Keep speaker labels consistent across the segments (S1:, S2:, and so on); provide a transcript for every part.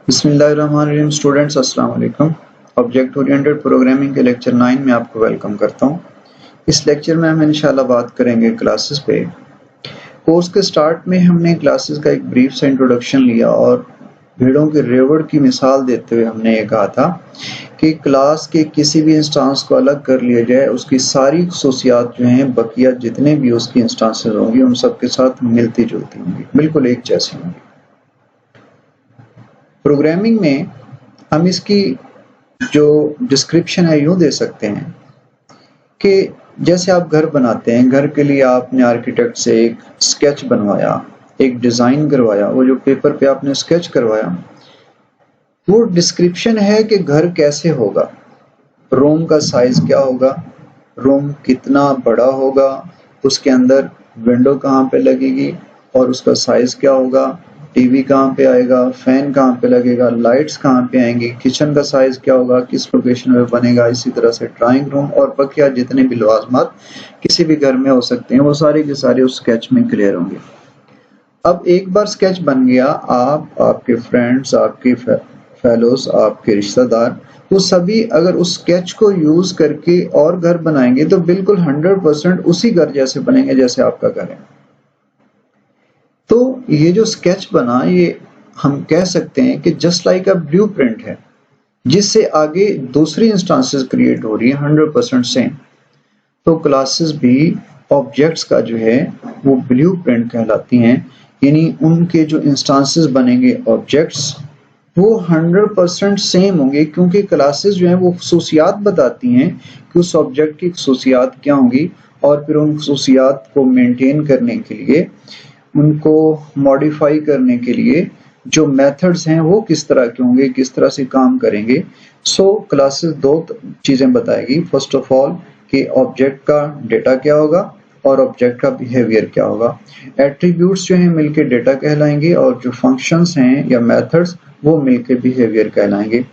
S1: बिस्मिल्लाहिर्रहमानिर्रहीम। स्टूडेंट्स अस्सलाम वालेकुम। ऑब्जेक्ट ओरिएंटेड प्रोग्रामिंग के लेक्चर 9 में आपको वेलकम करता हूं। इस लेक्चर में हम इंशाल्लाह बात करेंगे क्लासेस पे। कोर्स के स्टार्ट में हमने क्लासेस का एक ब्रीफ सा इंट्रोडक्शन लिया और भेड़ों के रेवड़ की मिसाल देते हुए हमने ये कहा था कि क्लास के किसी भी इंस्टांस को अलग कर लिया जाए, उसकी सारी खसूसियात जो हैं बकिया जितने भी उसकी इंस्टांसेस होंगी उन सब के साथ मिलती जुलती होंगी, बिल्कुल एक जैसी होंगी। प्रोग्रामिंग में हम इसकी जो डिस्क्रिप्शन है यूं दे सकते हैं कि जैसे आप घर बनाते हैं, घर के लिए आपने आर्किटेक्ट से एक स्केच बनवाया, एक डिज़ाइन करवाया, वो जो पेपर पे आपने स्केच करवाया वो डिस्क्रिप्शन है कि घर कैसे होगा, रूम का साइज क्या होगा, रूम कितना बड़ा होगा, उसके अंदर विंडो कहाँ पे लगेगी और उसका साइज क्या होगा, टीवी कहाँ पे आएगा, फैन कहाँ पे लगेगा, लाइट्स कहाँ पे आएंगी, किचन का साइज क्या होगा, किस लोकेशन में बनेगा, इसी तरह से ड्राइंग रूम और बकिया जितने भी लवाजमात किसी भी घर में हो सकते हैं वो सारे के सारे उस स्केच में क्लियर होंगे। अब एक बार स्केच बन गया, आप, आपके फ्रेंड्स, आपके फेलोज, आपके रिश्तेदार, वो सभी अगर उस स्केच को यूज करके और घर बनाएंगे तो बिल्कुल 100% उसी घर जैसे बनेंगे जैसे आपका घर है। तो ये जो स्केच बना, ये हम कह सकते हैं कि जस्ट लाइक अ ब्लूप्रिंट है जिससे आगे दूसरी इंस्टांसेस क्रिएट हो रही है 100% सेम। तो क्लासेस भी ऑब्जेक्ट्स का जो है वो ब्लूप्रिंट कहलाती हैं, यानी उनके जो इंस्टांसेस बनेंगे ऑब्जेक्ट्स वो 100% सेम होंगे, क्योंकि क्लासेस जो हैं वो खसूसियात बताती हैं कि उस ऑब्जेक्ट की खसूसियात क्या होंगी और फिर उन खसूसियात को मेंटेन करने के लिए, उनको मॉडिफाई करने के लिए जो मेथड्स हैं वो किस तरह के होंगे, किस तरह से काम करेंगे। सो क्लासेस दो चीज़ें बताएगी। फर्स्ट ऑफ ऑल कि ऑब्जेक्ट का डेटा क्या होगा और ऑब्जेक्ट का बिहेवियर क्या होगा। एट्रीब्यूट्स जो हैं मिलके डेटा कहलाएंगे और जो फंक्शंस हैं या मेथड्स वो मिलके बिहेवियर कहलाएंगे।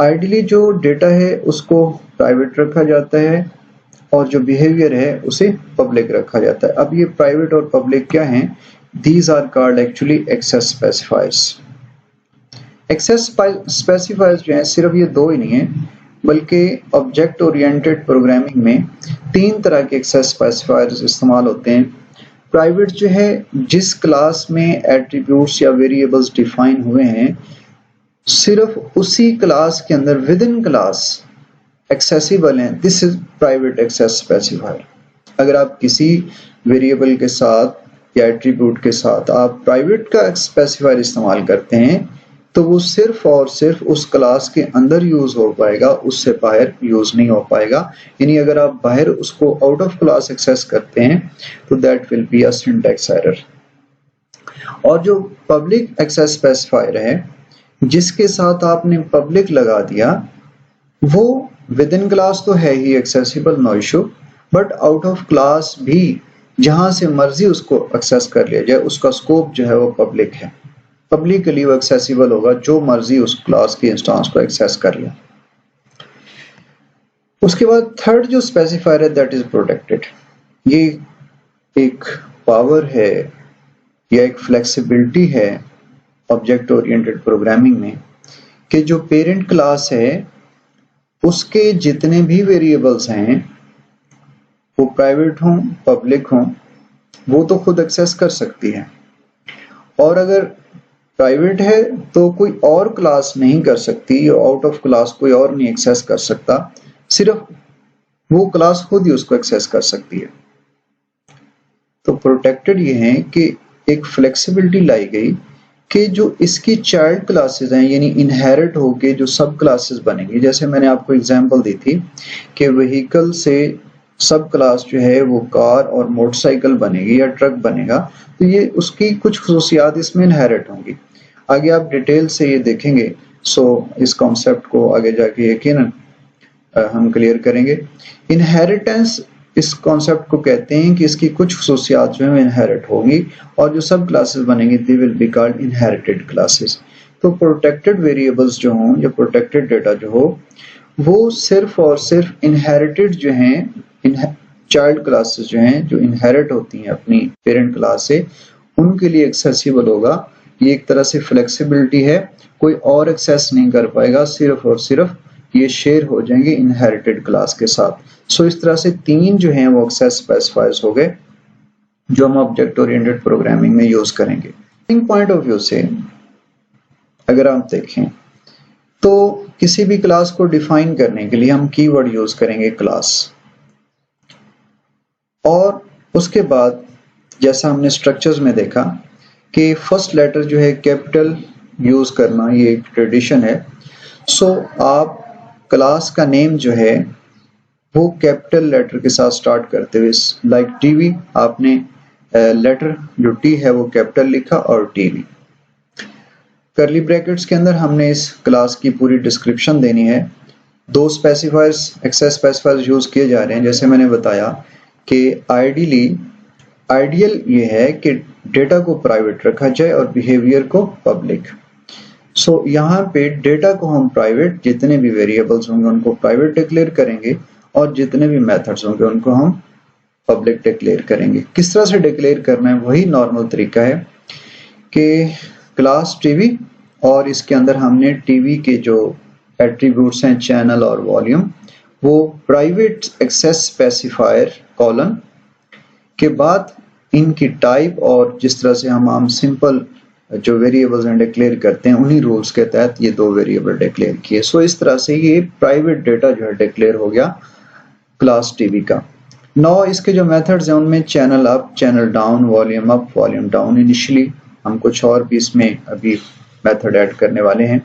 S1: आइडियली जो डेटा है उसको प्राइवेट रखा जाता है और जो बिहेवियर है उसे पब्लिक रखा जाता है। अब ये प्राइवेट और पब्लिक क्या हैं? These are called actually access specifiers. Access specifiers जो हैं सिर्फ ये दो ही नहीं है, बल्कि ऑब्जेक्ट ओरिएंटेड प्रोग्रामिंग में 3 तरह के एक्सेस स्पेसिफायर्स इस्तेमाल होते हैं। प्राइवेट जो है, जिस क्लास में एट्रीब्यूट्स या वेरिएबल्स डिफाइन हुए हैं सिर्फ उसी क्लास के अंदर विद इन क्लास एक्सेसिबल हैं, this is private access specifier. अगर आप किसी वेरिएबल के साथ या एट्रीब्यूट के साथ आप प्राइवेट का स्पेसिफायर इस्तेमाल करते हैं तो वो सिर्फ और सिर्फ उस क्लास के अंदर यूज हो पाएगा, उससे बाहर यूज नहीं हो पाएगा। यानी अगर आप बाहर उसको आउट ऑफ क्लास एक्सेस करते हैं तो that will be a syntax error. और जो पब्लिक एक्सेस स्पेसिफायर है जिसके साथ आपने पब्लिक लगा दिया, वो विद इन क्लास तो है ही accessible, no issue, but out of class भी जहां से मर्जी उसको एक्सेस कर लिया जाए, उसका स्कोप जो है वो पब्लिक है। पब्लिकली वो एक्सेसिबल होगा, जो मर्जी उस क्लास के इंस्टांस को एक्सेस कर ले। उसके बाद थर्ड जो स्पेसिफायर है दैट इज प्रोटेक्टेड। ये एक पावर है या एक फ्लेक्सिबिलिटी है ऑब्जेक्ट ओरिएंटेड प्रोग्रामिंग में कि जो पेरेंट क्लास है उसके जितने भी वेरिएबल्स हैं वो प्राइवेट हों पब्लिक हों, वो तो खुद एक्सेस कर सकती है। और अगर प्राइवेट है तो कोई और क्लास नहीं कर सकती, आउट ऑफ क्लास कोई और नहीं एक्सेस कर सकता, सिर्फ वो क्लास खुद ही उसको एक्सेस कर सकती है। तो प्रोटेक्टेड ये है कि एक फ्लेक्सिबिलिटी लाई गई कि जो इसकी चाइल्ड क्लासेस हैं, यानी इनहेरिट होके जो सब क्लासेस बनेंगी, जैसे मैंने आपको एग्जांपल दी थी कि व्हीकल से सब क्लास जो है वो कार और मोटरसाइकिल बनेगी या ट्रक बनेगा, तो ये उसकी कुछ खसूसियात इसमें इनहेरिट होंगी। आगे आप डिटेल से ये देखेंगे। सो इस कॉन्सेप्ट को आगे जाके यकीनन हम क्लियर करेंगे। इनहेरिटेंस इस कॉन्सेप्ट को कहते हैं कि इसकी कुछ खसूसियात जो है इनहेरिट होगी और जो सब क्लासेस बनेंगी they will be called inherited classes. तो प्रोटेक्टेड वेरिएबल्स जो हों या प्रोटेक्टेड डेटा जो हो वो सिर्फ और सिर्फ इनहेरिटेड जो हैं, चाइल्ड क्लासेस जो हैं जो इनहेरिट होती हैं अपनी पेरेंट क्लास से, उनके लिए एक्सेसिबल होगा। ये एक तरह से फ्लेक्सिबिलिटी है, कोई और एक्सेस नहीं कर पाएगा, सिर्फ और सिर्फ ये शेयर हो जाएंगे इनहेरिटेड क्लास के साथ। सो इस तरह से 3 जो हैं वो एक्सेस स्पेसिफायर्स हो गए जो हम ऑब्जेक्ट ओरिएंटेड प्रोग्रामिंग में यूज करेंगे। पॉइंट ऑफ व्यू से अगर आप देखें तो किसी भी क्लास को डिफाइन करने के लिए हम कीवर्ड यूज करेंगे क्लास, और उसके बाद जैसा हमने स्ट्रक्चर्स में देखा कि फर्स्ट लेटर जो है कैपिटल यूज करना ये एक ट्रेडिशन है। सो आप क्लास का नेम जो है वो कैपिटल लेटर के साथ स्टार्ट करते हुए, लाइक टीवी, आपने लेटर जो टी है वो कैपिटल लिखा और टीवी। करली ब्रैकेट्स के अंदर हमने इस क्लास की पूरी डिस्क्रिप्शन देनी है। 2 स्पेसिफायर्स, एक्सेस स्पेसिफायर्स यूज किए जा रहे हैं। जैसे मैंने बताया कि आइडियल ये है कि डेटा को प्राइवेट रखा जाए और बिहेवियर को पब्लिक। सो यहाँ पे डेटा को हम प्राइवेट, जितने भी वेरिएबल्स होंगे उनको प्राइवेट डिक्लेयर करेंगे और जितने भी मेथड्स होंगे उनको हम पब्लिक डिक्लेयर करेंगे। किस तरह से डिक्लेयर करना है, वही नॉर्मल तरीका है कि क्लास टीवी और इसके अंदर हमने टीवी के जो एट्रीब्यूट्स हैं चैनल और वॉल्यूम वो प्राइवेट एक्सेस स्पेसिफायर कॉलन के बाद इनकी टाइप और जिस तरह से हम आम सिंपल जो वेरिएबल्स हैं डिक्लेयर करते हैं उन्हीं रूल्स के तहत ये 2 वेरिएबल डिक्लेयर किए। सो इस तरह से ये प्राइवेट डेटा जो है डिक्लेयर हो गया क्लास टीवी का। नौ इसके जो मेथड्स हैं उनमें channel up, channel down, volume up, volume down. Initially हम कुछ और भी इसमें अभी मेथड ऐड करने वाले हैं।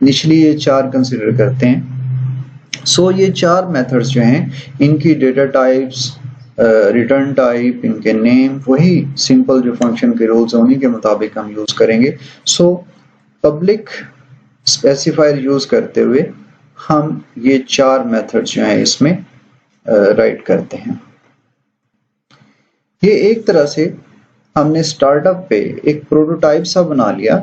S1: इनिशियली ये 4 कंसिडर करते हैं। सो ये 4 मेथड्स जो हैं इनकी डेटा टाइप्स, रिटर्न टाइप, इनके नेम, वही सिंपल जो फंक्शन के रूल्स हैं उन्हीं के मुताबिक हम यूज करेंगे। सो पब्लिक स्पेसिफायर यूज करते हुए हम ये 4 मेथड्स जो हैं इसमें राइट करते हैं। ये एक तरह से हमने स्टार्टअप पे एक प्रोटोटाइप सा बना लिया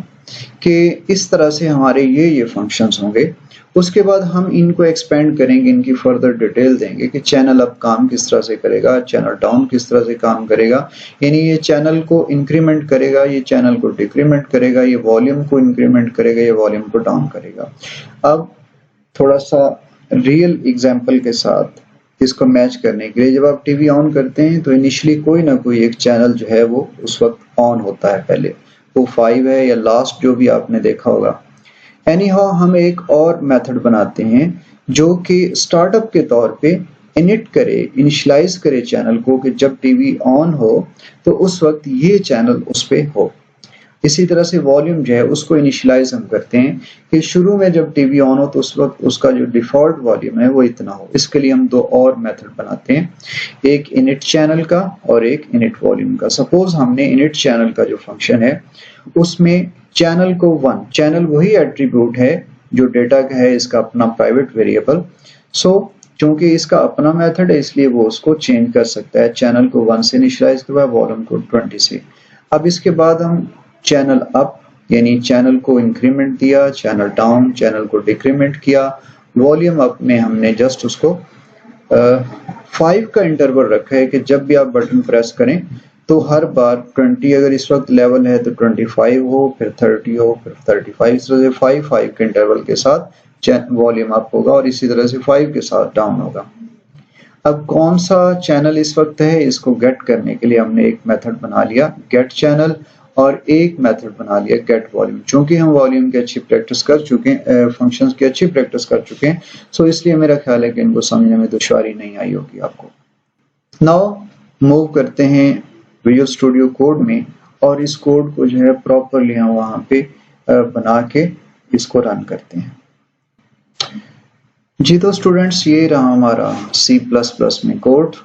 S1: कि इस तरह से हमारे ये फंक्शंस होंगे। उसके बाद हम इनको एक्सपेंड करेंगे, इनकी फर्दर डिटेल देंगे कि चैनल अप काम किस तरह से करेगा, चैनल डाउन किस तरह से काम करेगा, यानी ये चैनल को इंक्रीमेंट करेगा, ये चैनल को डिक्रीमेंट करेगा, ये वॉल्यूम को इंक्रीमेंट करेगा, ये वॉल्यूम को डाउन करेगा। अब थोड़ा सा रियल एग्जाम्पल के साथ इसको मैच करने के लिए, जब आप टीवी ऑन करते हैं तो इनिशियली कोई ना कोई एक चैनल जो है वो उस वक्त ऑन होता है, पहले वो 5 है या लास्ट जो भी आपने देखा होगा। एनी हाउ हम एक और मेथड बनाते हैं जो कि स्टार्टअप के तौर पे इनिट करे, इनिशियलाइज करे चैनल को कि जब टीवी ऑन हो तो उस वक्त ये चैनल उस पे हो। इसी तरह से वॉल्यूम जो है उसको इनिशियलाइज हम करते हैं कि शुरू में जब टीवी ऑन हो तो उस वक्त उसका जो डिफॉल्ट वॉल्यूम है वो इतना हो। इसके लिए हम 2 और मेथड बनाते हैं, एक इनिट चैनल का और एक इनिट वॉल्यूम का। सपोज हमने इनिट चैनल का जो फंक्शन है उसमें चैनल को 1, चैनल वही एट्रीब्यूट है जो डेटा का है, इसका अपना प्राइवेट वेरिएबल। सो क्योंकि इसका अपना मेथड है इसलिए वो उसको चेंज कर सकता है। चैनल को 1 से इनिशियलाइज किया, वॉल्यूम को 20 से। अब इसके बाद हम चैनल अप यानी चैनल को इंक्रीमेंट दिया, चैनल डाउन चैनल को डिक्रीमेंट किया, वॉल्यूम अप में हमने जस्ट उसको 5 का इंटरवल रखा है कि जब भी आप बटन प्रेस करें तो हर बार 20, अगर इस वक्त लेवल है तो 25 हो, फिर 30 हो, फिर 35, इस तरह से 5 के इंटरवल के साथ वॉल्यूम अप होगा और इसी तरह से 5 के साथ डाउन होगा। अब कौन सा चैनल इस वक्त है इसको गेट करने के लिए हमने एक मेथड बना लिया गेट चैनल और एक मेथड बना लिया गेट वॉल्यूम। चूंकि हम वॉल्यूम की अच्छी प्रैक्टिस कर चुके हैं, फंक्शंस की अच्छी प्रैक्टिस कर चुके हैं, सो इसलिए मेरा ख्याल है कि इनको समझने में दुश्वारी नहीं आई होगी आपको। नाउ मूव करते हैं विजुअल स्टूडियो कोड में और इस कोड को जो है प्रॉपरली हम वहां पे बना के इसको रन करते हैं। जी तो स्टूडेंट्स ये रहा हमारा C++ में कोड,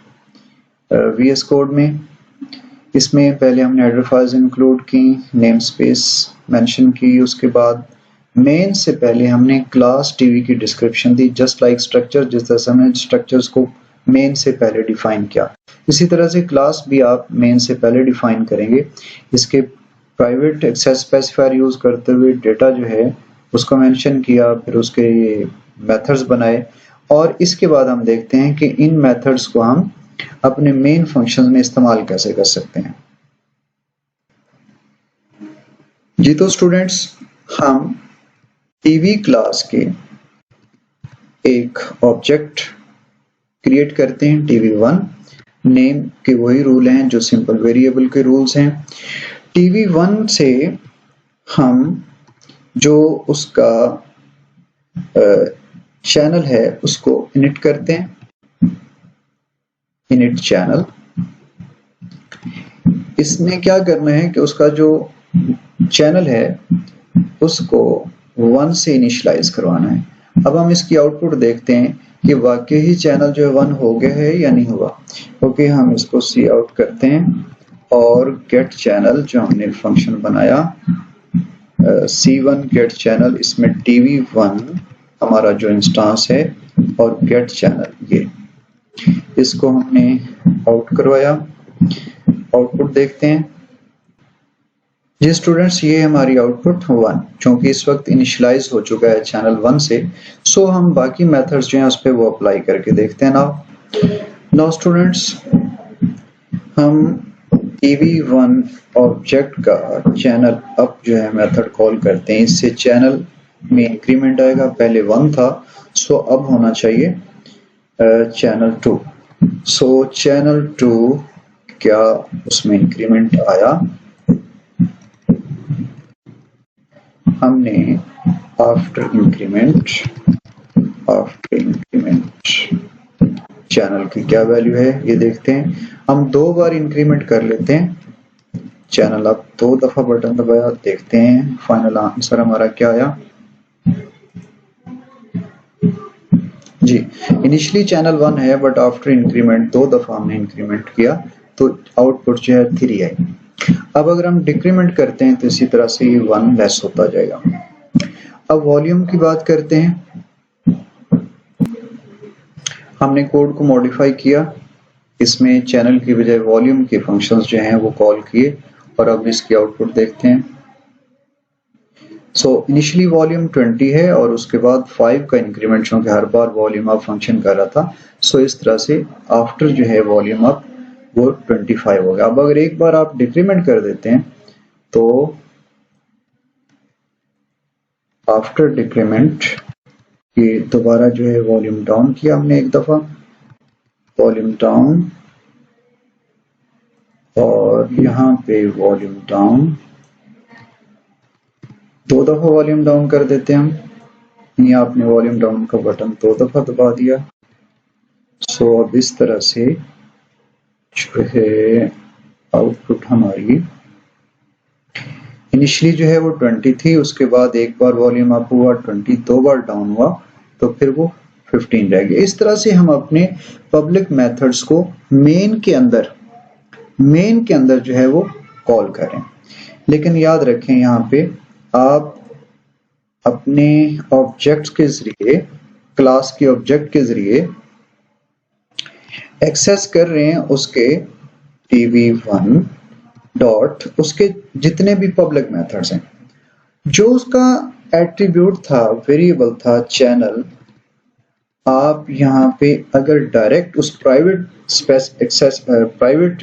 S1: VS कोड में। इसमें पहले हमने हेडर फाइल्स इंक्लूड की, नेम स्पेस मेंशन की, उसके बाद मेन से पहले हमने क्लास टीवी की डिस्क्रिप्शन दी, जस्ट लाइक स्ट्रक्चर, जिस तरह से हमने स्ट्रक्चर्स को मेन से पहले डिफाइन किया, इसी तरह से क्लास भी आप मेन से पहले डिफाइन करेंगे। इसके प्राइवेट एक्सेस स्पेसिफायर यूज करते हुए डेटा जो है उसको मेंशन किया, फिर उसके मेथड्स बनाए और इसके बाद हम देखते हैं कि इन मेथड्स को हम अपने मेन फंक्शन में इस्तेमाल कैसे कर सकते हैं। जी तो स्टूडेंट्स, हम टीवी क्लास के एक ऑब्जेक्ट क्रिएट करते हैं tv1। नेम के वही रूल हैं जो सिंपल वेरिएबल के रूल्स हैं। tv1 से हम जो उसका चैनल है उसको इनिट करते हैं, इनिट चैनल। इसमें क्या करना है कि उसका जो चैनल है उसको 1 से इनिशियलाइज करवाना है। अब हम इसकी आउटपुट देखते हैं कि वाकई ही चैनल जो है 1 हो गया है या नहीं हुआ। ओके, हम इसको सी आउट करते हैं और गेट चैनल जो हमने फंक्शन बनाया C1 गेट चैनल, इसमें tv1 हमारा जो इंस्टांस है और गेट चैनल ये, इसको हमने आउट करवाया। आउटपुट देखते हैं। जी स्टूडेंट्स, ये हमारी आउटपुट 1, क्योंकि इस वक्त इनिशियलाइज हो चुका है चैनल 1 से। सो हम बाकी मेथड्स जो हैं उस पर वो अप्लाई करके देखते हैं। नाउ स्टूडेंट्स, हम tv1 ऑब्जेक्ट का चैनल अप जो है मेथड कॉल करते हैं। इससे चैनल में इंक्रीमेंट आएगा, पहले 1 था, सो अब होना चाहिए चैनल 2। सो चैनल 2 क्या उसमें इंक्रीमेंट आया? हमने आफ्टर इंक्रीमेंट चैनल की क्या वैल्यू है ये देखते हैं। हम 2 बार इंक्रीमेंट कर लेते हैं चैनल अप, 2 दफा बटन दबाया, देखते हैं फाइनल आंसर हमारा क्या आया। जी, इनिशियली चैनल 1 है बट आफ्टर इंक्रीमेंट 2 दफा हमने इंक्रीमेंट किया तो आउटपुट जो है 3 आई। अब अगर हम डिक्रीमेंट करते हैं तो इसी तरह से ये 1 लेस होता जाएगा। अब वॉल्यूम की बात करते हैं। हमने कोड को मॉडिफाई किया, इसमें चैनल की बजाय वॉल्यूम के फंक्शंस जो हैं वो कॉल किए और अब इसकी आउटपुट देखते हैं। सो इनिशियली वॉल्यूम 20 है और उसके बाद 5 का इंक्रीमेंट, क्योंकि हर बार वॉल्यूम अप फंक्शन कर रहा था। सो इस तरह से आफ्टर जो है वॉल्यूम अप वो 25 हो गया। अब अगर एक बार आप डिक्रीमेंट कर देते हैं तो आफ्टर डिक्रीमेंट ये दोबारा जो है वॉल्यूम डाउन किया हमने एक दफा, वॉल्यूम डाउन, और यहाँ पे वॉल्यूम डाउन, 2 दफा वॉल्यूम डाउन कर देते हैं हम। ये आपने वॉल्यूम डाउन का बटन 2 दफा दबा दिया। सो अब इस तरह से जो है आउटपुट हमारी इनिशियली जो है वो 20 थी, उसके बाद एक बार वॉल्यूम अप हुआ, 20 2 बार डाउन हुआ तो फिर वो 15 रह गया। इस तरह से हम अपने पब्लिक मेथड्स को मेन के अंदर जो है वो कॉल करें। लेकिन याद रखें यहाँ पे आप अपने ऑब्जेक्ट्स के जरिए, क्लास के ऑब्जेक्ट के जरिए एक्सेस कर रहे हैं उसके tv1 डॉट उसके जितने भी पब्लिक मेथड्स हैं। जो उसका एट्रीब्यूट था, वेरिएबल था चैनल, आप यहाँ पे अगर डायरेक्ट उस प्राइवेट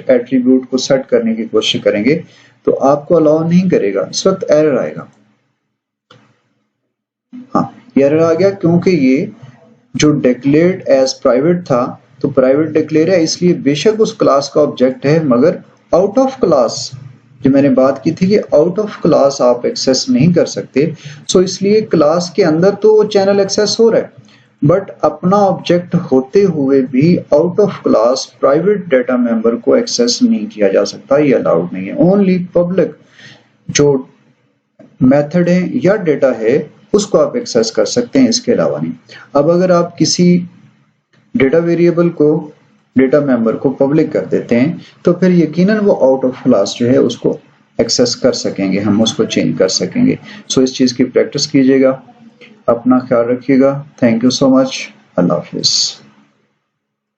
S1: एट्रीब्यूट को सेट करने की कोशिश करेंगे तो आपको अलाउ नहीं करेगा, इस वक्त एरर आएगा। हाँ, ये एरर आ गया क्योंकि ये जो डिक्लेयर्ड एज प्राइवेट था तो प्राइवेट डिक्लेयर है, इसलिए बेशक उस क्लास का ऑब्जेक्ट है मगर आउट ऑफ क्लास, जो मैंने बात की थी कि आउट ऑफ क्लास आप एक्सेस नहीं कर सकते। सो इसलिए क्लास के अंदर तो वो चैनल एक्सेस हो रहा है बट अपना ऑब्जेक्ट होते हुए भी out of class private data member को एक्सेस नहीं किया जा सकता, ये अलाउड नहीं है। ओनली पब्लिक जो मेथड है या डेटा है उसको आप एक्सेस कर सकते हैं, इसके अलावा नहीं। अब अगर आप किसी डेटा वेरिएबल को, डेटा मेंबर को पब्लिक कर देते हैं तो फिर यकीनन वो आउट ऑफ क्लास जो है उसको एक्सेस कर सकेंगे, हम उसको चेंज कर सकेंगे। सो इस चीज़ की प्रैक्टिस कीजिएगा, अपना ख्याल रखिएगा। थैंक यू सो मच, अल्लाह हाफिज़।